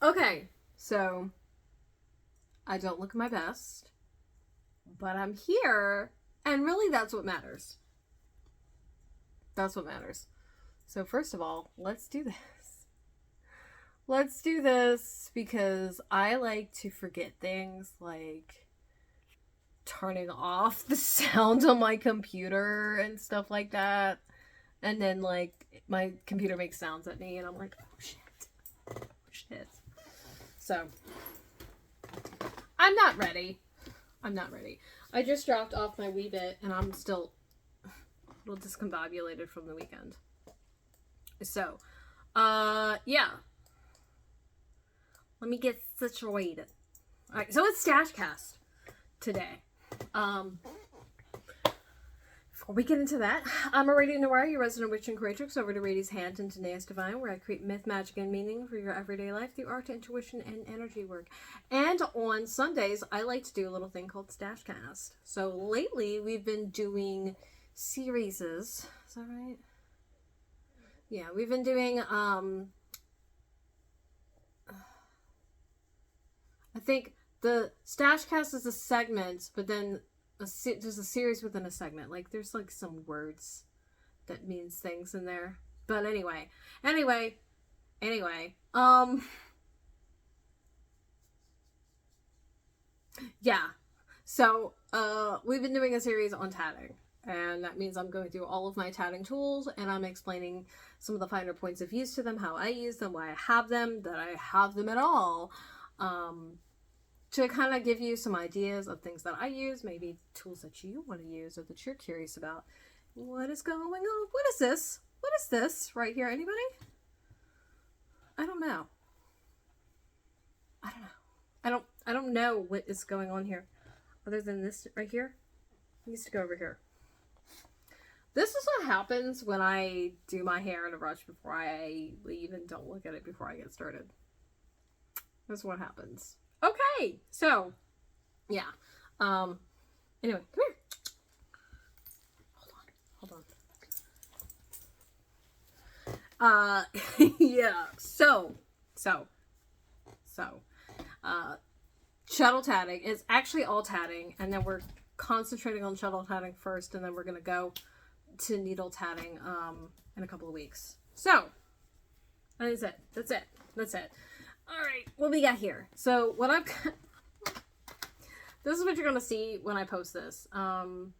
Okay, so I don't look my best, but I'm here, and really that's what matters. That's what matters. So first of all, let's do this. Let's do this because I like to forget things like turning off the sound on my computer and stuff like that. And then, like, my computer makes sounds at me, and I'm like, oh shit. Oh shit. So, I'm not ready. I just dropped off my wee bit, and I'm still a little discombobulated from the weekend. So, yeah. Let me get situated. Alright, so it's Stashcast today. Before we get into that, I'm a Radiant Noir, your resident witch and creatrix, over to Radiant's Hand and Danae's Divine, where I create myth, magic, and meaning for your everyday life through art, intuition, and energy work. And on Sundays, I like to do a little thing called Stashcast. So lately, we've been doing series. Is that right? Yeah, we've been doing, I think the Stashcast is a segment, but then there's a series within a segment. Like, there's like some words that means things in there. But anyway. Yeah. So, we've been doing a series on tatting. And that means I'm going through all of my tatting tools, and I'm explaining some of the finer points of use to them, how I use them, why I have them, that I have them at all. To kind of give you some ideas of things that I use, maybe tools that you want to use or that you're curious about. What is going on? What is this? What is this right here? Anybody? I don't know. I don't know what is going on here. Other than this right here. It needs to go over here. This is what happens when I do my hair in a rush before I leave and don't look at it before I get started. That's what happens. Okay, so, yeah. Anyway, come here. Hold on. Yeah, so, shuttle tatting is actually all tatting, and then we're concentrating on shuttle tatting first, and then we're gonna go to needle tatting, in a couple of weeks. So, that's it. Alright, what we got here? So, what I've got... This is what you're going to see when I post this. I'm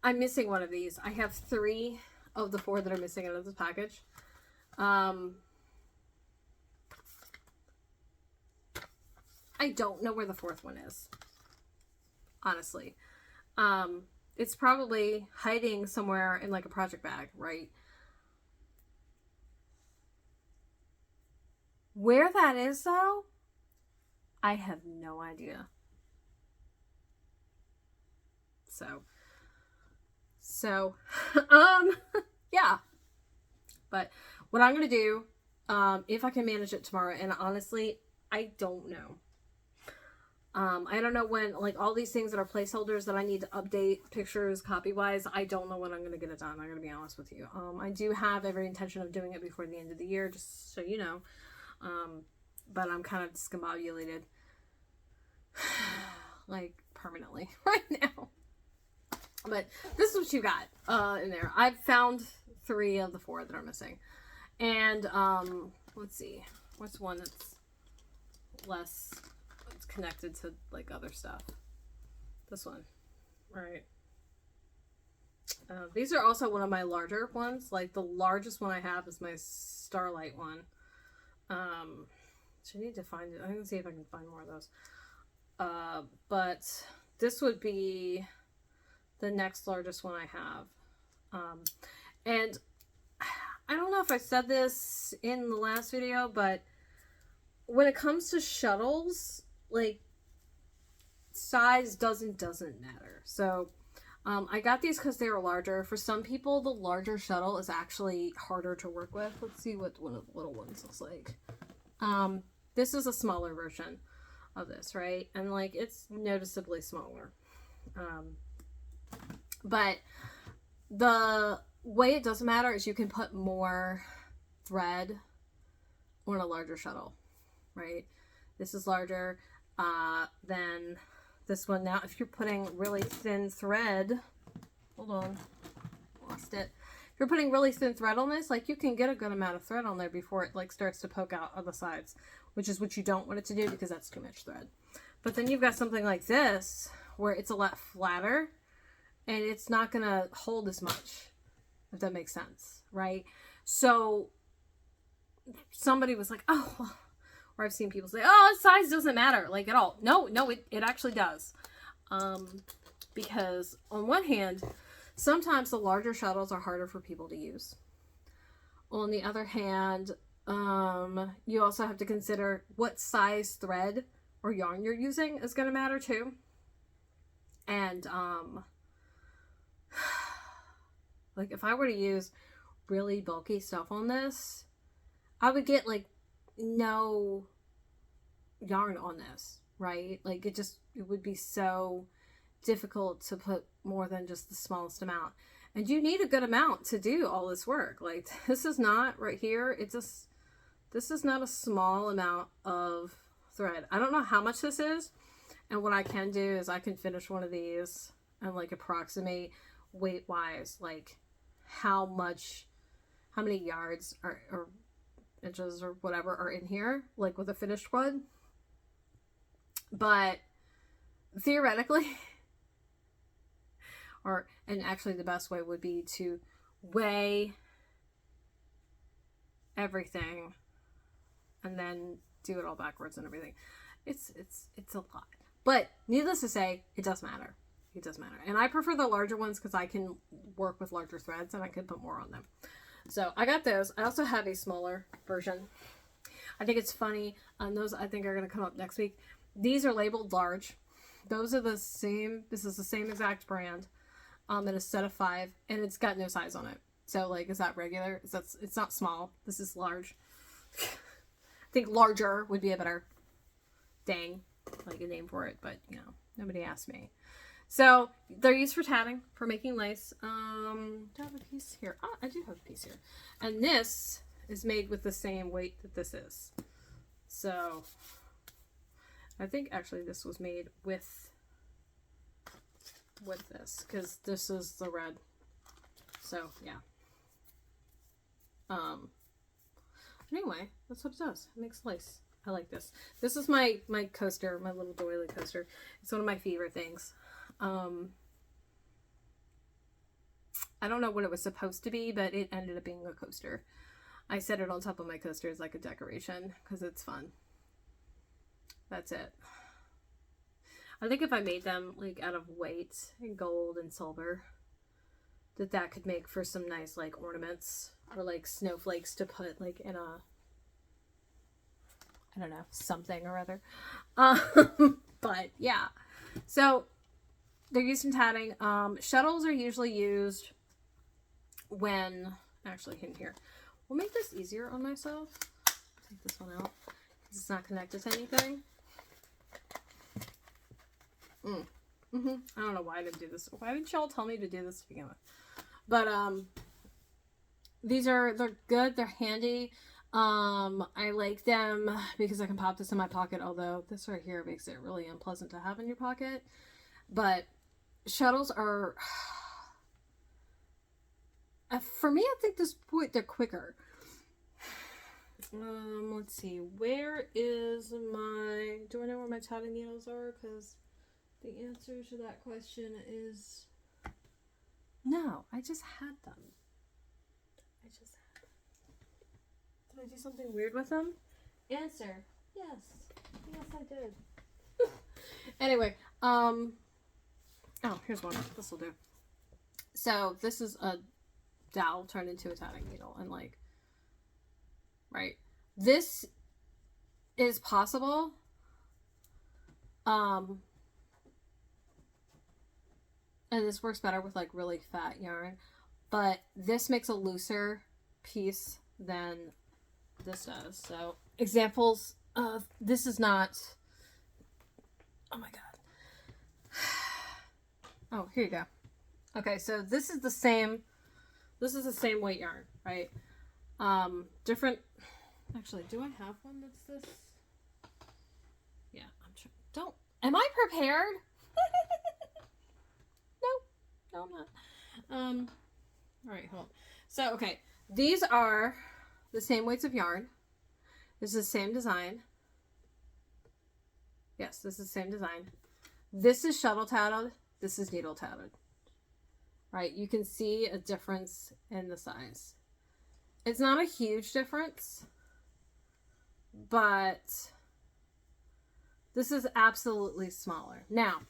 missing one of these. I have 3 of the 4 that are missing out of this package. I don't know where the 4th one is. Honestly. It's probably hiding somewhere in like a project bag, right? Where that is, though, I have no idea. So, yeah. But what I'm going to do, if I can manage it tomorrow, and honestly, I don't know. I don't know when, like, all these things that are placeholders that I need to update pictures copy-wise, I don't know when I'm going to get it done. I'm going to be honest with you. I do have every intention of doing it before the end of the year, just so you know. But I'm kind of discombobulated. Like, permanently right now. But this is what you got in there. I've found 3 of the 4 that are missing. And, let's see. What's one that's less... It's connected to, like, other stuff. This one. Right. These are also one of my larger ones. Like, the largest one I have is my Starlight one. So I need to find it. I'm going to see if I can find more of those. But this would be the next largest one I have. And I don't know if I said this in the last video, but when it comes to shuttles, like, size doesn't matter. So, I got these because they were larger. For some people, the larger shuttle is actually harder to work with. Let's see what one of the little ones looks like. This is a smaller version of this, right? And, like, it's noticeably smaller. But the way it doesn't matter is you can put more thread on a larger shuttle, right? This is larger than this one. Now, if you're putting really thin thread, hold on, lost it. If you're putting really thin thread on this, like, you can get a good amount of thread on there before it like starts to poke out on the sides, which is what you don't want it to do because that's too much thread. But then you've got something like this where it's a lot flatter and it's not going to hold as much, if that makes sense, right? So somebody was like, oh, or I've seen people say, oh, size doesn't matter, like, at all. No, it actually does. Because on one hand, sometimes the larger shuttles are harder for people to use. On the other hand, you also have to consider what size thread or yarn you're using is going to matter too. And like, if I were to use really bulky stuff on this, I would get like no yarn on this, right? Like, it would be so difficult to put more than just the smallest amount, and you need a good amount to do all this work. Like, this is not right here, this is not a small amount of thread. I don't know how much this is, and what I can do is I can finish one of these and like approximate weight wise, like how many yards or inches or whatever are in here, like with a finished one. But theoretically, and actually the best way would be to weigh everything and then do it all backwards and everything. It's a lot. But needless to say, it does matter. It does matter. And I prefer the larger ones because I can work with larger threads and I can put more on them. So I got those. I also have a smaller version. I think it's funny. Those I think are going to come up next week. These are labeled large. Those are the same. This is the same exact brand. In a set of 5, and it's got no size on it. So, like, is that regular? It's not small. This is large. I think larger would be a better a name for it, but you know, nobody asked me. So they're used for tatting, for making lace. Do I have a piece here? Oh, I do have a piece here. And this is made with the same weight that this is. So I think actually this was made with this, because this is the red. So yeah. Anyway, that's what it does. It makes lace. I like this. This is my coaster, my little doily coaster. It's one of my favorite things. I don't know what it was supposed to be, but it ended up being a coaster. I set it on top of my coaster as like a decoration because it's fun. That's it. I think if I made them like out of white and gold and silver, that could make for some nice like ornaments or like snowflakes to put like in a, I don't know, something or other. But yeah, so they're used in tatting. Shuttles are usually used when, actually in here, we'll make this easier on myself. Take this one out. It's not connected to anything. I don't know why I didn't do this. Why didn't y'all tell me to do this to begin with? But they're good. They're handy. I like them because I can pop this in my pocket, although this right here makes it really unpleasant to have in your pocket. But shuttles are, for me, I think they're quicker. Let's see. Where is my, do I know where my tatting needles are? Because the answer to that question is no. I just had them. Did I do something weird with them? Answer: yes. Yes, I did. Anyway, oh, here's one. This will do. So this is a dowel turned into a tatting needle, and like, right, this is possible. And this works better with like really fat yarn, but this makes a looser piece than this does. So examples of this is not, oh my god. Oh, here you go. Okay, so this is the same weight yarn, right? Different, Actually, do I have one that's this? Yeah, I'm trying. Don't. Am I prepared? No, I'm not. All right, hold on. So, okay, these are the same weights of yarn. This is the same design. Yes, this is the same design. This is shuttle tatted. This is needle tatted. Right, you can see a difference in the size. It's not a huge difference, but this is absolutely smaller. Now,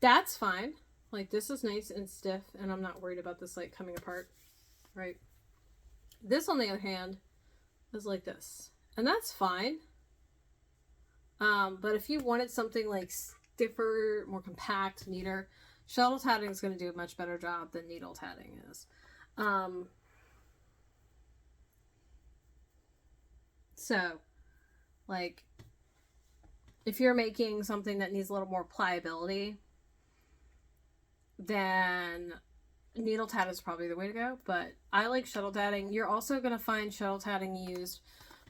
that's fine. Like, this is nice and stiff, and I'm not worried about this, like, coming apart, right? This, on the other hand, is like this, and that's fine. But if you wanted something, like, stiffer, more compact, neater, shuttle tatting is going to do a much better job than needle tatting is. So, like, if you're making something that needs a little more pliability, then needle tat is probably the way to go. But I like shuttle tatting. You're also going to find shuttle tatting used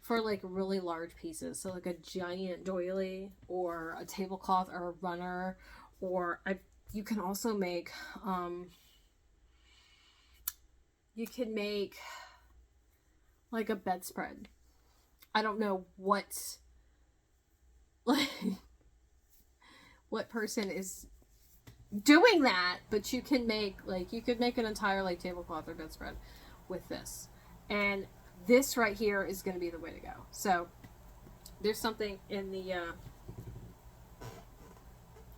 for, like, really large pieces. So, like, a giant doily or a tablecloth or a runner, or you can also make, you can make, like, a bedspread. I don't know what, like, what person is doing that, but you can make, like, you could make an entire, like, tablecloth or bedspread with this. And this right here is going to be the way to go. So there's something in the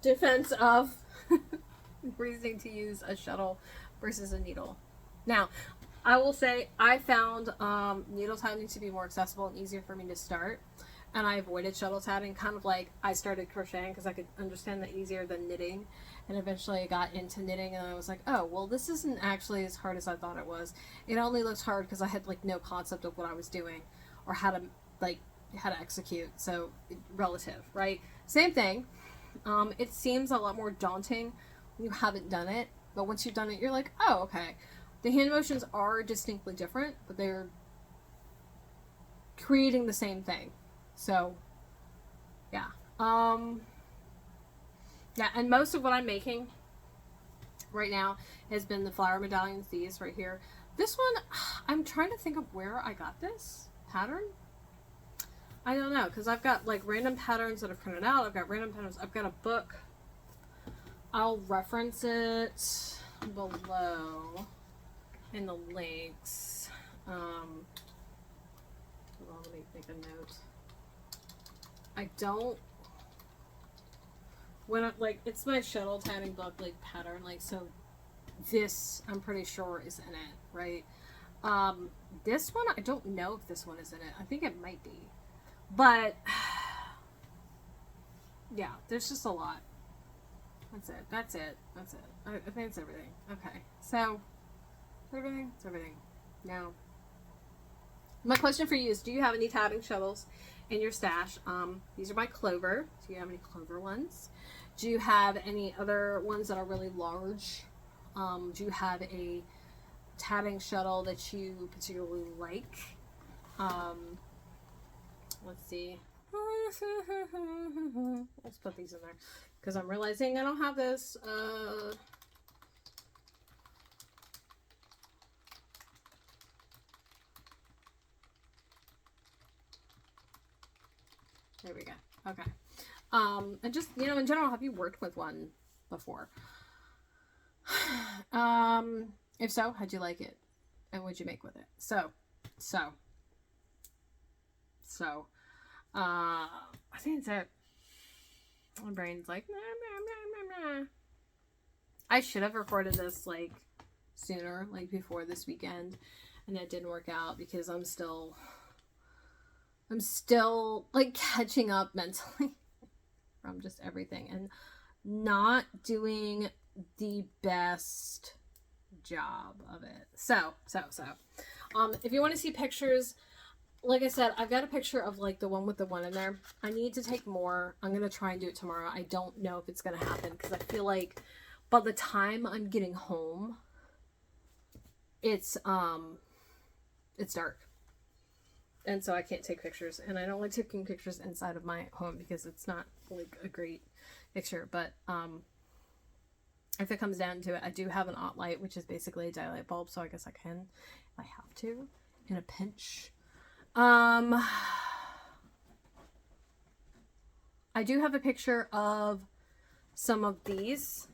defense of reasoning to use a shuttle versus a needle. Now, I will say I found needle tatting to be more accessible and easier for me to start, and I avoided shuttle tatting. Kind of like I started crocheting because I could understand that easier than knitting, and eventually I got into knitting, and I was like, oh, well, this isn't actually as hard as I thought it was. It only looked hard because I had, like, no concept of what I was doing or how to execute. So relative, right? Same thing. It seems a lot more daunting when you haven't done it, but once you've done it, you're like, oh, okay. The hand motions are distinctly different, but they're creating the same thing. So, yeah. Yeah, and most of what I'm making right now has been the flower medallions, these right here. This one, I'm trying to think of where I got this pattern. I don't know, because I've got, like, random patterns that are printed out. I've got random patterns. I've got a book. I'll reference it below in the links. Hold on, let me make a note. I don't, when I, like, it's my shuttle tatting book, like, pattern, like, so this, I'm pretty sure, is in it, right? This one, I don't know if this one is in it. I think it might be. But, yeah, there's just a lot. That's it. That's it. That's it. I think it's everything. Okay, so, everything? It's everything. Now, my question for you is, do you have any tatting shuttles in your stash? These are by Clover. Do you have any Clover ones? Do you have any other ones that are really large? Do you have a tatting shuttle that you particularly like? Let's see. Let's put these in there because I'm realizing I don't have this. There we go. Okay. And just, you know, in general, have you worked with one before? If so, how'd you like it? And what'd you make with it? So, I think that's it. My brain's like, nah, nah, nah, nah, nah. I should have recorded this, like, sooner, like, before this weekend, and that didn't work out because I'm still, like, catching up mentally from just everything and not doing the best job of it. So, if you want to see pictures, like I said, I've got a picture of, like, the one with the one in there. I need to take more. I'm going to try and do it tomorrow. I don't know if it's going to happen because I feel like by the time I'm getting home, it's dark. And so I can't take pictures, and I don't like taking pictures inside of my home because it's not like a great picture. But if it comes down to it, I do have an aught light, which is basically a daylight bulb, so I guess I can if I have to in a pinch. I do have a picture of some of these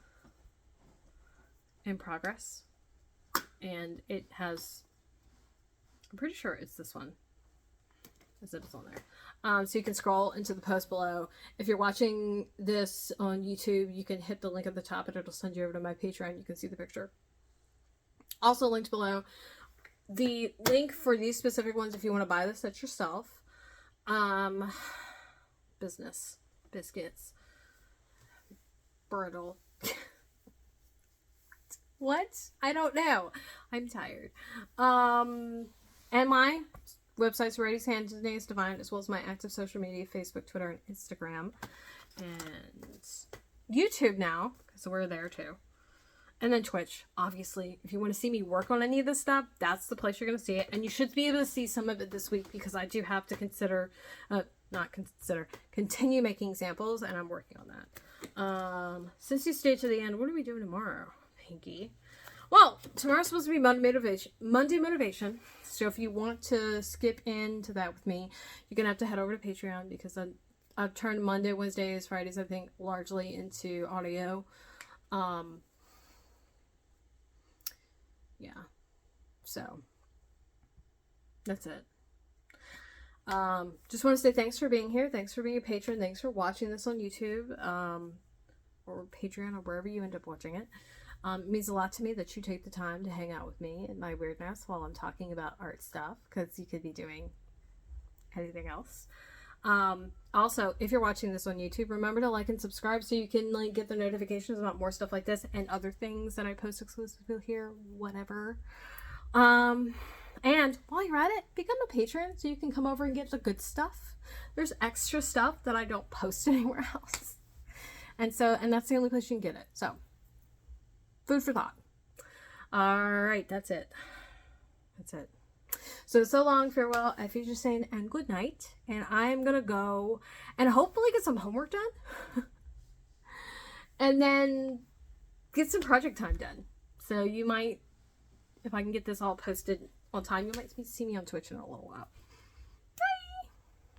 in progress, and it has, I'm pretty sure it's this one. As it is on there. So you can scroll into the post below. If you're watching this on YouTube, you can hit the link at the top and it'll send you over to my Patreon. You can see the picture. Also linked below. The link for these specific ones, if you want to buy this at yourself. Business. Biscuits. Brittle. What? I don't know. I'm tired. And my website's Variety's Hand Danae's Divine, as well as my active social media, Facebook, Twitter, and Instagram. And YouTube now, so we're there too. And then Twitch, obviously. If you want to see me work on any of this stuff, that's the place you're going to see it. And you should be able to see some of it this week because I do have to continue making samples, and I'm working on that. Since you stayed to the end, what are we doing tomorrow, Pinky? Well, tomorrow's supposed to be Monday Motivation. So if you want to skip into that with me, you're going to have to head over to Patreon because I've turned Monday, Wednesdays, Fridays, I think, largely into audio. Yeah. So, that's it. Just want to say thanks for being here. Thanks for being a patron. Thanks for watching this on YouTube or Patreon or wherever you end up watching it. It means a lot to me that you take the time to hang out with me and my weirdness while I'm talking about art stuff, because you could be doing anything else. Also, if you're watching this on YouTube, remember to like and subscribe so you can like get the notifications about more stuff like this and other things that I post exclusively here, whatever. And while you're at it, become a patron so you can come over and get the good stuff. There's extra stuff that I don't post anywhere else. And that's the only place you can get it. So, food for thought. Alright, that's it. So long, farewell, Auf Wiedersehen, and good night. And I'm gonna go and hopefully get some homework done. And then get some project time done. So you might, if I can get this all posted on time, you might see me on Twitch in a little while.